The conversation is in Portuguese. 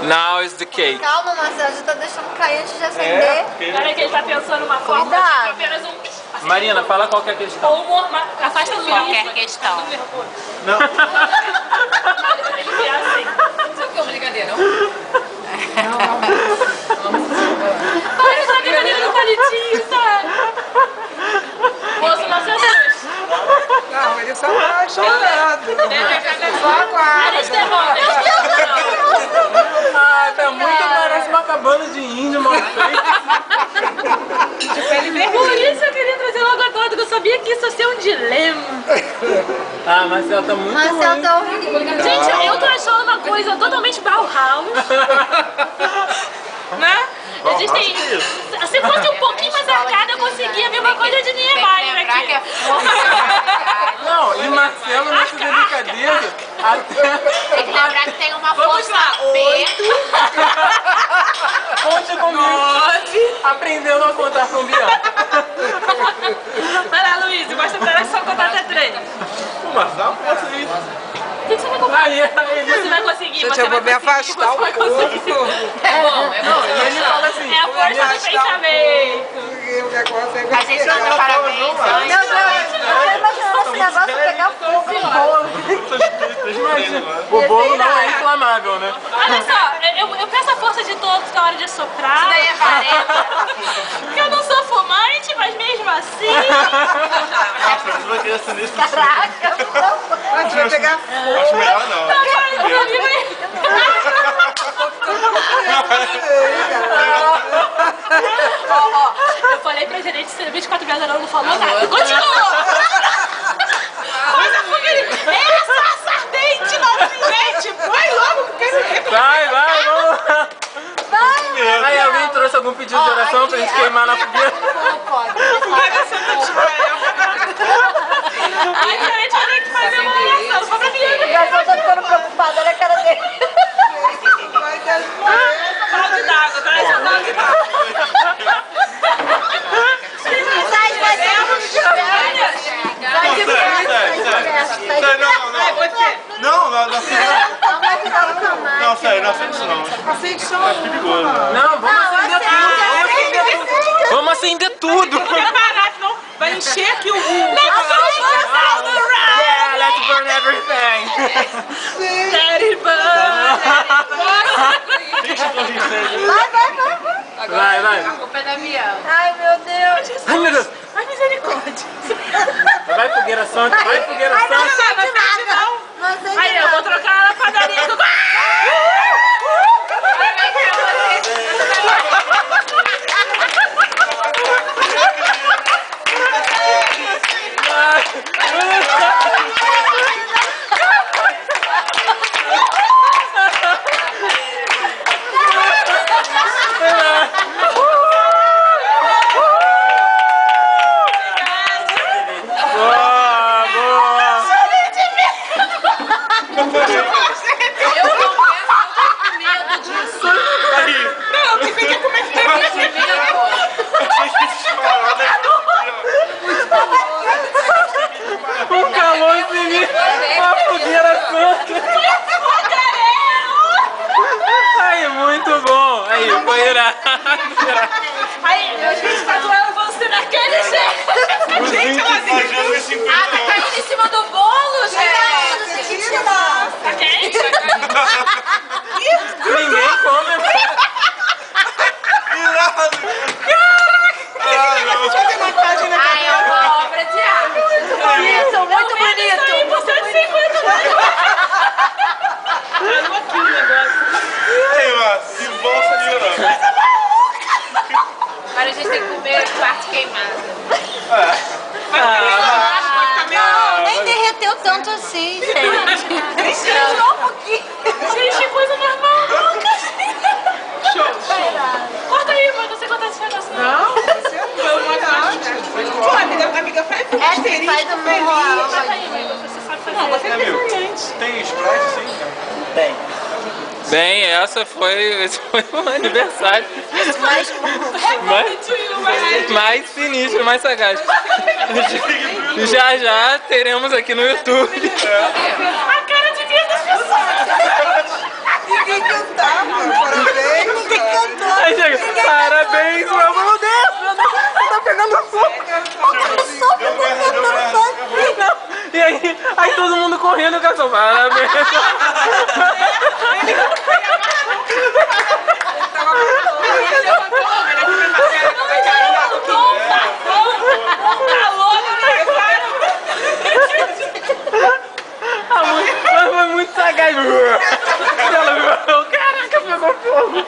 Now is the cake. Calma, Marcelo, já tá deixando cair antes de acender. Peraí que ele tá pensando uma forma de apenas um... Marina, fala qual que é a questão. Ou humor, afasta do Qualquer questão. Não. Ele é assim. Isso aqui é uma brincadeira, não? Para essa brincadeira do palitinho, sabe? Moço, não se assuste. Não, ele só tá chorando. Só aguarda. Ah, tá muito, parece uma cabana de índio, mal feito. Por isso eu queria trazer logo a torta, que eu sabia que isso ia ser um dilema. Ah, Marcelo tá muito Marcelo ruim. tá horrível. Gente, eu tô achando uma coisa totalmente Bauhaus. Né? Existem... Se fosse um pouquinho mais arcada, eu conseguia ver uma coisa de Niemeyer aqui. Que é força. Não, e Marcelo nessa delicadeza até... Tem que lembrar que tem uma Vamos força lá, P. Conte comigo. Aprendendo a contar com Bianca. Vai lá, Luiz, mostra pra ela que só contar até 3. Mas dá um pouco isso. O que você vai comprar? Aí, Você vai conseguir, Gente, você eu vai vou me conseguir, afastar você vai um pouco. conseguir. É bom, é bom. E ele fala assim... É a força do pensamento. Porque o negócio é A gente não dá parabéns Não, antes. não, eu tô imaginando esse negócio pegar fogo no bolo. O bolo não é inflamável, né? Olha só, eu peço a força de todos na hora de soprar. Isso daí é vareta. Porque eu não sou fumante, mas mesmo assim... Você vai querer acender isso? Caraca, A gente vai pegar fogo. Acho melhor não. Eu falei pra gerente de 24 horas, ela não falou nada. Continua! Mas a fogueira... Essa ardente novinha! Vai logo, porque eu quero ver. Vai, vamos lá. Aí, alguém trouxe algum pedido de oração pra gente queimar na fogueira? Ai, gerente, vai ter que fazer uma oração só pra mim. O garçom tá ficando preocupado, olha a cara dele. Vai descer. Balde d'água, traz um balde d'água. Sai de perto, sai de perto. Não, não acende. Não vai ficar nunca mais. Não, sério, não acende isso não. Acende só É perigoso. Não, vamos acender tudo. Vamos acender tudo. Parar, senão vai encher aqui o... Yeah, let's burn everything. Let it burn. Vai. A culpa é da Bianca. Ai, meu Deus. Ai, meu Deus. Ai, misericórdia. Vai, fogueira santa, vai, fogueira Ai, não santa. acende nada. Não acende Aí, eu vou nada. trocar ela na padaria do... Boa, boa. Eu não tenho medo disso. Não, que fica como é que tá Esse medo. Um calor infinito. Uma fogueira santa. Ai, muito bom. Aí, foi irado. Aí, a gente tá doendo você naquele jeito. Gente, ela tem... Imagina os 50 Ah, tá caindo em cima do bolo, gente. Tá quente? Ninguém come. Ai, é uma obra de arte. Isso, muito bonito. Você de 50 Olha aqui o negócio. Aí, mano, que bom sair, Agora a gente tem que comer parte queimada. Não, nem derreteu tanto assim, gente. Deixou um pouquinho. Gente, que coisa normal, nunca. Show. Corta aí, mano, você contar esse negócio. Não, você não foi uma arte. Pô, amiga faz um É que faz o meu Corta aí, mano, você sabe fazer. Não, você é diferente. Tem Sprite sim, cara? Bem, esse foi o aniversário mais sinistro, mais sagaz. Já teremos aqui no YouTube. A cara de vida das pessoas. Ninguém cantava. pegando fogo. Deu merda. Não, e aí todo mundo correndo, o cara só parabéns. Mas foi muito sagaz. Ela viu, caraca, pegou fogo.